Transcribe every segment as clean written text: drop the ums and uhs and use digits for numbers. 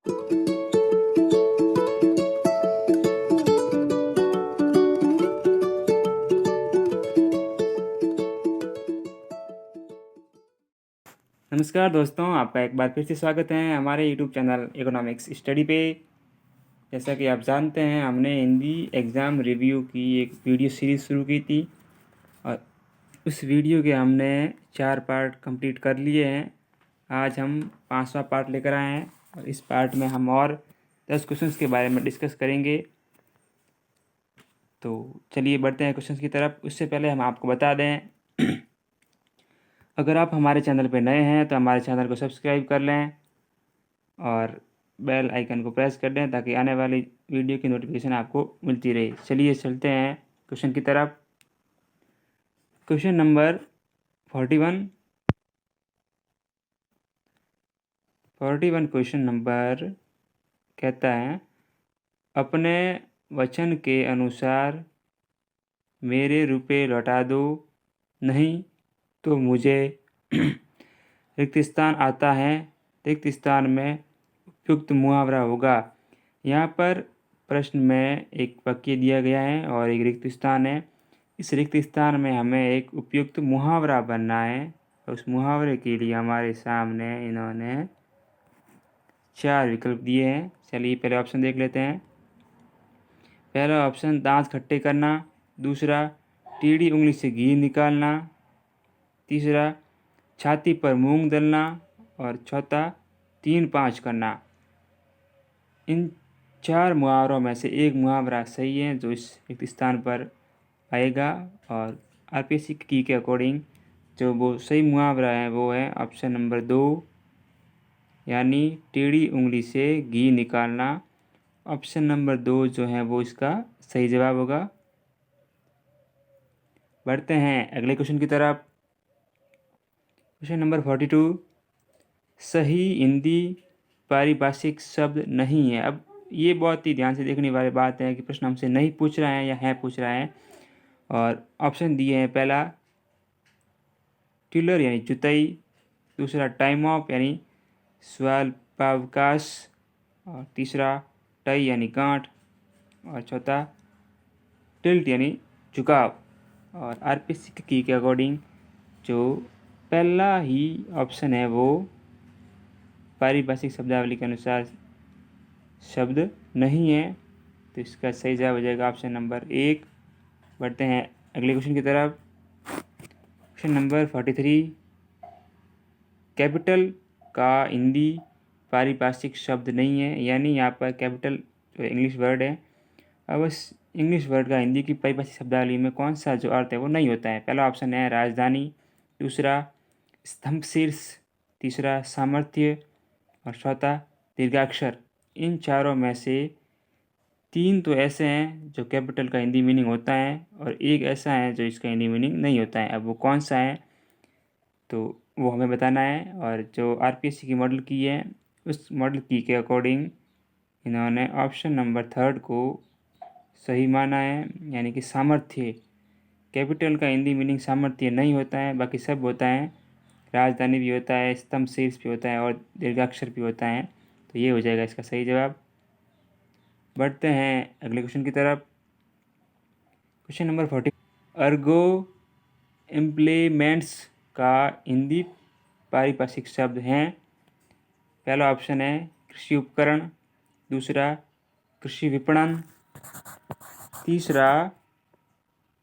नमस्कार दोस्तों, आपका एक बार फिर से स्वागत है हमारे यूट्यूब चैनल इकोनॉमिक्स स्टडी पे। जैसा कि आप जानते हैं, हमने हिंदी एग्ज़ाम रिव्यू की एक वीडियो सीरीज़ शुरू की थी और उस वीडियो के हमने 4 पार्ट कंप्लीट कर लिए हैं। आज हम 5वां पार्ट लेकर आए हैं और इस पार्ट में हम और 10 क्वेश्चंस के बारे में डिस्कस करेंगे। तो चलिए बढ़ते हैं क्वेश्चंस की तरफ। उससे पहले हम आपको बता दें, अगर आप हमारे चैनल पर नए हैं तो हमारे चैनल को सब्सक्राइब कर लें और बेल आइकन को प्रेस कर दें ताकि आने वाली वीडियो की नोटिफिकेशन आपको मिलती रहे। चलिए चलते हैं क्वेश्चन की तरफ। क्वेश्चन नंबर 41 क्वेश्चन नंबर कहता है, अपने वचन के अनुसार मेरे रुपए लौटा दो, नहीं तो मुझे रिक्त स्थान आता है, रिक्त स्थान में उपयुक्त मुहावरा होगा। यहाँ पर प्रश्न में एक वाक्य दिया गया है और एक रिक्त स्थान है। इस रिक्त स्थान में हमें एक उपयुक्त मुहावरा बनना है। उस मुहावरे के लिए हमारे सामने इन्होंने 4 विकल्प दिए हैं। चलिए पहले ऑप्शन देख लेते हैं। पहला ऑप्शन दांत खट्टे करना, दूसरा टेढ़ी उंगली से घी निकालना, तीसरा छाती पर मूंग दलना और चौथा 3-5 करना। इन 4 मुहावरों में से एक मुहावरा सही है जो इस रिक्त स्थान पर आएगा और आरपीएससी की के अकॉर्डिंग जो वो सही मुहावरा है वो है ऑप्शन नंबर 2, यानी टेढ़ी उंगली से घी निकालना। ऑप्शन नंबर 2 जो है वो इसका सही जवाब होगा। बढ़ते हैं अगले क्वेश्चन की तरफ। क्वेश्चन नंबर 42, सही हिंदी पारिभाषिक शब्द नहीं है। अब ये बहुत ही ध्यान से देखने वाली बात है कि प्रश्न हमसे नहीं पूछ रहा है या है पूछ रहा है। और ऑप्शन दिए हैं, पहला टिलर यानी जुताई, दूसरा टाइम ऑफ यानी स्वल्पावकाश, और तीसरा टाई यानी गांठ, और चौथा टिल्ट यानी झुकाव। और आरपीएससी की के अकॉर्डिंग जो पहला ही ऑप्शन है वो पारिभाषिक शब्दावली के अनुसार शब्द नहीं है, तो इसका सही जवाब हो जाएगा ऑप्शन नंबर 1। बढ़ते हैं अगले क्वेश्चन की तरफ। क्वेश्चन नंबर 43, कैपिटल का हिंदी पारिभाषिक शब्द नहीं है, यानी यहाँ पर कैपिटल जो इंग्लिश वर्ड है, अब उस इंग्लिश वर्ड का हिंदी की पारिभाषिक शब्दावली में कौन सा जो अर्थ है वो नहीं होता है। पहला ऑप्शन है राजधानी, दूसरा स्तंभ शीर्ष, तीसरा सामर्थ्य और चौथा दीर्घाक्षर। इन चारों में से 3 तो ऐसे हैं जो कैपिटल का हिंदी मीनिंग होता है और एक ऐसा है जो इसका हिंदी मीनिंग नहीं होता है। अब वो कौन सा है तो वो हमें बताना है। और जो आरपीएससी की मॉडल की है उस मॉडल की के अकॉर्डिंग इन्होंने ऑप्शन नंबर 3 को सही माना है, यानी कि सामर्थ्य। कैपिटल का हिंदी मीनिंग सामर्थ्य नहीं होता है, बाकी सब होता है। राजधानी भी होता है, स्तंभ शीर्ष भी होता है और दीर्घाक्षर भी होता है। तो ये हो जाएगा इसका सही जवाब। बढ़ते हैं अगले क्वेश्चन की तरफ। क्वेश्चन नंबर 40, अर्गो इम्प्लीमेंट्स का हिंदी पारिभाषिक शब्द हैं। पहला ऑप्शन है कृषि उपकरण, दूसरा कृषि विपणन, तीसरा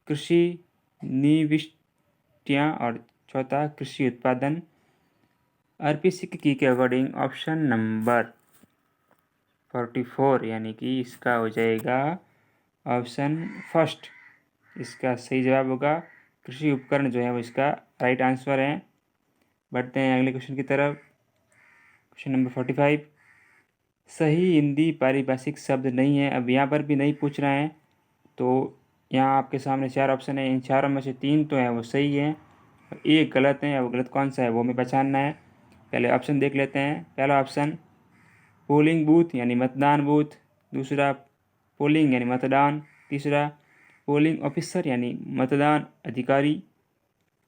कृषि निविष्टियाँ और चौथा कृषि उत्पादन। आरपीएससी की के अकॉर्डिंग ऑप्शन नंबर 44 यानी कि इसका हो जाएगा ऑप्शन फर्स्ट, इसका सही जवाब होगा। कृषि उपकरण जो है वो इसका राइट आंसर है। बढ़ते हैं अगले क्वेश्चन की तरफ। क्वेश्चन नंबर 45, सही हिंदी पारिभाषिक शब्द नहीं है। अब यहाँ पर भी नहीं पूछ रहे हैं, तो यहाँ आपके सामने 4 ऑप्शन है। इन चारों में से 3 तो है वो सही है और एक गलत है। अब गलत कौन सा है वो हमें पहचानना है। पहले ऑप्शन देख लेते हैं। पहला ऑप्शन पोलिंग बूथ यानी मतदान बूथ, दूसरा पोलिंग यानी मतदान, तीसरा पोलिंग ऑफिसर यानी मतदान अधिकारी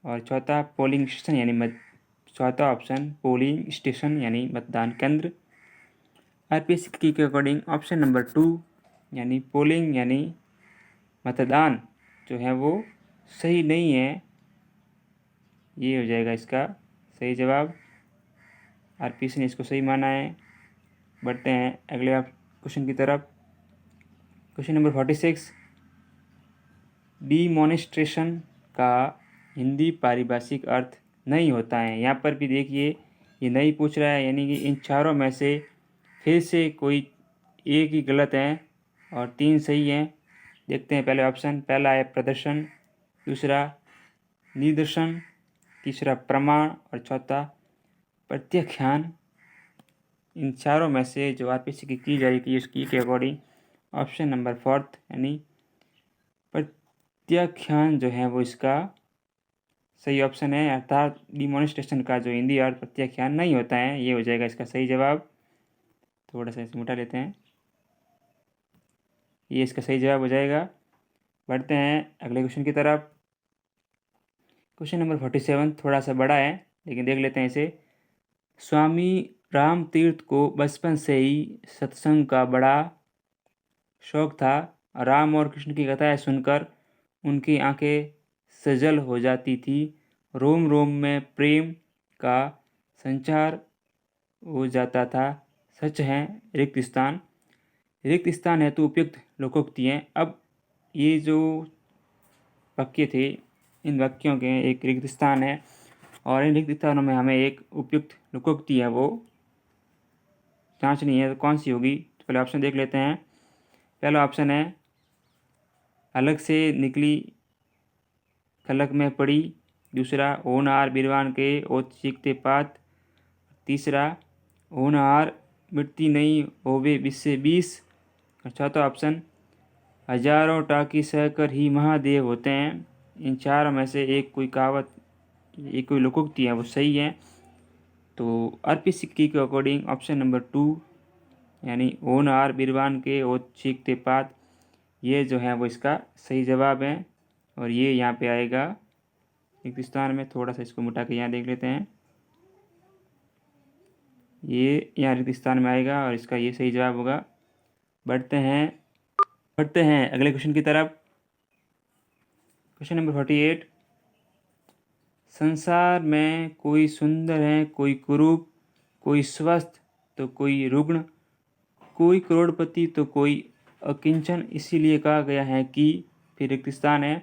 और चौथा पोलिंग स्टेशन यानी चौथा ऑप्शन पोलिंग स्टेशन यानी मतदान केंद्र। आरपीएससी के अकॉर्डिंग ऑप्शन नंबर 2 यानी पोलिंग यानी मतदान जो है वो सही नहीं है, ये हो जाएगा इसका सही जवाब। आरपीएससी ने इसको सही माना है। बढ़ते हैं अगले क्वेश्चन की तरफ। क्वेश्चन नंबर 46, डिमॉनेस्ट्रेशन का हिंदी पारिभाषिक अर्थ नहीं होता है। यहाँ पर भी देखिए ये नहीं पूछ रहा है, यानी कि इन चारों में से फिर से कोई एक ही गलत है और 3 सही हैं। देखते हैं पहले ऑप्शन। पहला है प्रदर्शन, दूसरा निदर्शन, तीसरा प्रमाण और चौथा प्रत्याख्यान। इन चारों में से जो आरपीएससी की जाएगी उसकी के अकॉर्डिंग ऑप्शन नंबर 4 यानी प्रत्याख्यान जो है वो इसका सही ऑप्शन है। अर्थात डिमॉनेस्ट्रेशन का जो हिंदी अर्थ प्रत्याख्यान नहीं होता है, ये हो जाएगा इसका सही जवाब। थोड़ा सा इसे मिटा लेते हैं, ये इसका सही जवाब हो जाएगा। बढ़ते हैं अगले क्वेश्चन की तरफ। क्वेश्चन नंबर 47 थोड़ा सा बड़ा है, लेकिन देख लेते हैं इसे। स्वामी राम तीर्थ को बचपन से ही सत्संग का बड़ा शौक था। राम और कृष्ण की कथाएं सुनकर उनकी आंखें सजल हो जाती थी। रोम रोम में प्रेम का संचार हो जाता था। सच है रिक्त स्थान। रिक्त स्थान हेतु उपयुक्त लोकोक्ति हैं। अब ये जो वाक्य थे, इन वाक्यों के एक रिक्त स्थान है और इन रिक्त स्थानों में हमें एक उपयुक्त लोकोक्ति है वो जांचनी है। तो कौन सी होगी? तो पहले ऑप्शन देख लेते हैं। पहला ऑप्शन है अलग से निकली खलक में पड़ी। दूसरा होनहार बिरवान के ओत सीखते पात। तीसरा होनहार मिटती नहीं होवे बिस्से 20। और चौथा ऑप्शन हजारों टाकी सहकर ही महादेव होते हैं। इन चारों में से एक कोई कहावत, एक कोई लोकोक्ति है वो सही है। तो आरपीएससी के अकॉर्डिंग ऑप्शन नंबर 2 यानी होनहार बिरवान के ओत सीखते पात, ये जो है वो इसका सही जवाब है। और ये यहाँ पे आएगा रिक्त स्थान में। थोड़ा सा इसको मिटा के यहाँ देख लेते हैं, ये यहाँ रिक्त स्थान में आएगा और इसका ये सही जवाब होगा। बढ़ते हैं अगले क्वेश्चन की तरफ। क्वेश्चन नंबर 48, संसार में कोई सुंदर है, कोई कुरूप, कोई स्वस्थ तो कोई रुग्ण, कोई करोड़पति तो कोई अकिंचन, इसीलिए कहा गया है कि। फिर रिक्त स्थान है।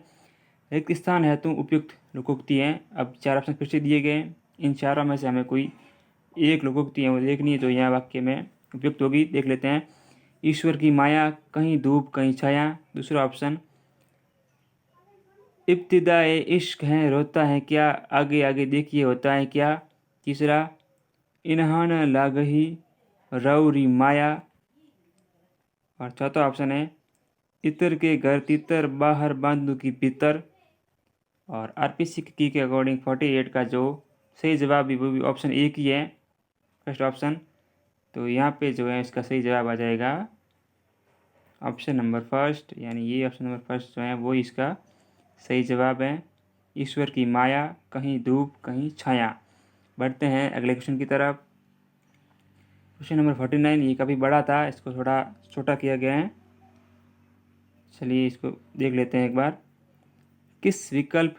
रिक्त स्थान है तो उपयुक्त लोकोक्ति है। अब 4 ऑप्शन फिर से दिए गए। इन चारों में से हमें कोई एक लोकोक्ति है वो देखनी है जो यहाँ वाक्य में उपयुक्त होगी। देख लेते हैं। ईश्वर की माया, कहीं धूप कहीं छाया। दूसरा ऑप्शन इब्तिदाए इश्क है रोता है क्या, आगे आगे देखिए होता है क्या। तीसरा इन्हान लागही रौरी माया। और चौथा ऑप्शन है इतर के घर तितर, बाहर बांधू की भीतर। और आरपीएससी की के अकॉर्डिंग 48 का जो सही जवाब भी वो भी ऑप्शन एक ही है, फर्स्ट ऑप्शन। तो यहाँ पे जो है इसका सही जवाब आ जाएगा ऑप्शन नंबर फर्स्ट, यानी ये ऑप्शन नंबर फर्स्ट जो है वो इसका सही जवाब है। ईश्वर की माया, कहीं धूप कहीं छाया। बढ़ते हैं अगले क्वेश्चन की तरफ। क्वेश्चन नंबर 49 ये काफ़ी बड़ा था, इसको थोड़ा छोटा किया गया है। चलिए इसको देख लेते हैं एक बार। किस विकल्प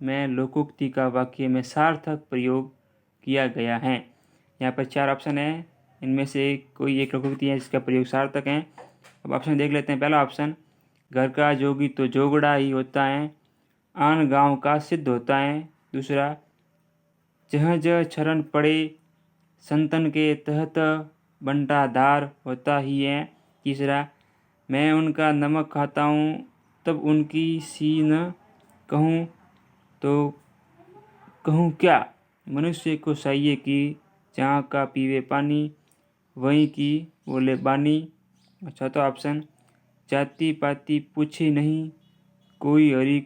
में लोकोक्ति का वाक्य में सार्थक प्रयोग किया गया है? यहाँ पर 4 ऑप्शन है, इनमें से कोई एक लोकोक्ति है जिसका प्रयोग सार्थक है। अब ऑप्शन देख लेते हैं। पहला ऑप्शन घर का जोगी तो जोगड़ा ही होता है, आन गांव का सिद्ध होता है। दूसरा जह जह शरण पड़े संतन के तहत बंटा धार होता ही है। तीसरा मैं उनका नमक खाता हूँ तब उनकी सी न कहूँ तो कहूँ क्या। मनुष्य को चाहिए कि जहाँ का पीवे पानी वहीं की बोले बानी। चौथा ऑप्शन जाति पाति पूछे नहीं, कोई हरि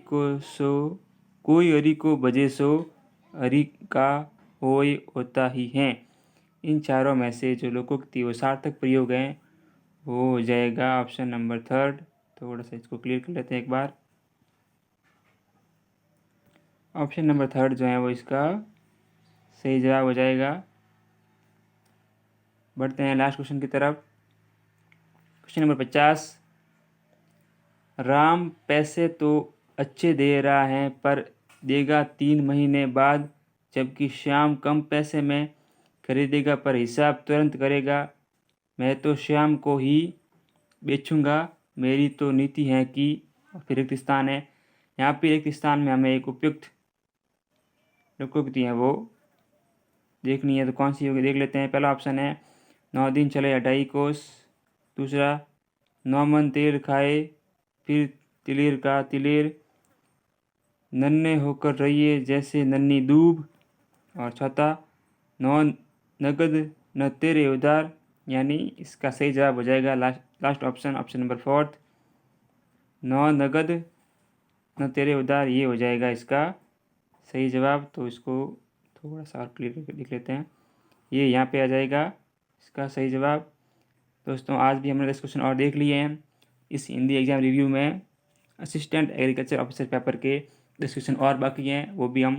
को भजे सो हरि का होय होता ही है। इन चारों में से जो लोकोक्ति वो सार्थक प्रयोग है वो हो जाएगा ऑप्शन नंबर 3। थोड़ा सा इसको क्लियर कर लेते हैं एक बार। ऑप्शन नंबर 3 जो है वो इसका सही जवाब हो जाएगा। बढ़ते हैं लास्ट क्वेश्चन की तरफ। Question number 50। राम पैसे तो अच्छे दे रहा है पर देगा 3 महीने बाद, जबकि श्याम कम पैसे में खरीदेगा पर हिसाब तुरंत करेगा। मैं तो श्याम को ही बेचूंगा, मेरी तो नीति है कि। फिर रिक्त स्थान है, यहाँ पे रिक्त स्थान में हमें एक उपयुक्त प्रकृति है वो देखनी है, तो कौन सी होगी देख लेते हैं। पहला ऑप्शन है 9 दिन चले 2.5 कोस। दूसरा 9 मन तेल खाए फिर तिलेर का तिलेर, नन्हे होकर रहिए जैसे नन्ही दूब। और चौथा 9 नगद न तेरे उधार, यानी इसका सही जवाब हो जाएगा लास्ट ऑप्शन नंबर 4, 9 नगद न तेरे उधार, ये हो जाएगा इसका सही जवाब। तो इसको थोड़ा सा और क्लियर करके लिख लेते हैं, ये यहाँ पे आ जाएगा इसका सही जवाब। दोस्तों आज भी हमने 10 क्वेश्चन और देख लिए हैं इस हिंदी एग्जाम रिव्यू में। असिस्टेंट एग्रीकल्चर ऑफिसर पेपर के 10 क्वेश्चन और बाकी हैं, वो भी हम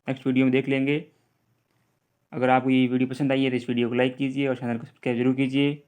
नेक्स्ट वीडियो में देख लेंगे। अगर आपको ये वीडियो पसंद आई है तो इस वीडियो को लाइक कीजिए और चैनल को सब्सक्राइब जरूर कीजिए।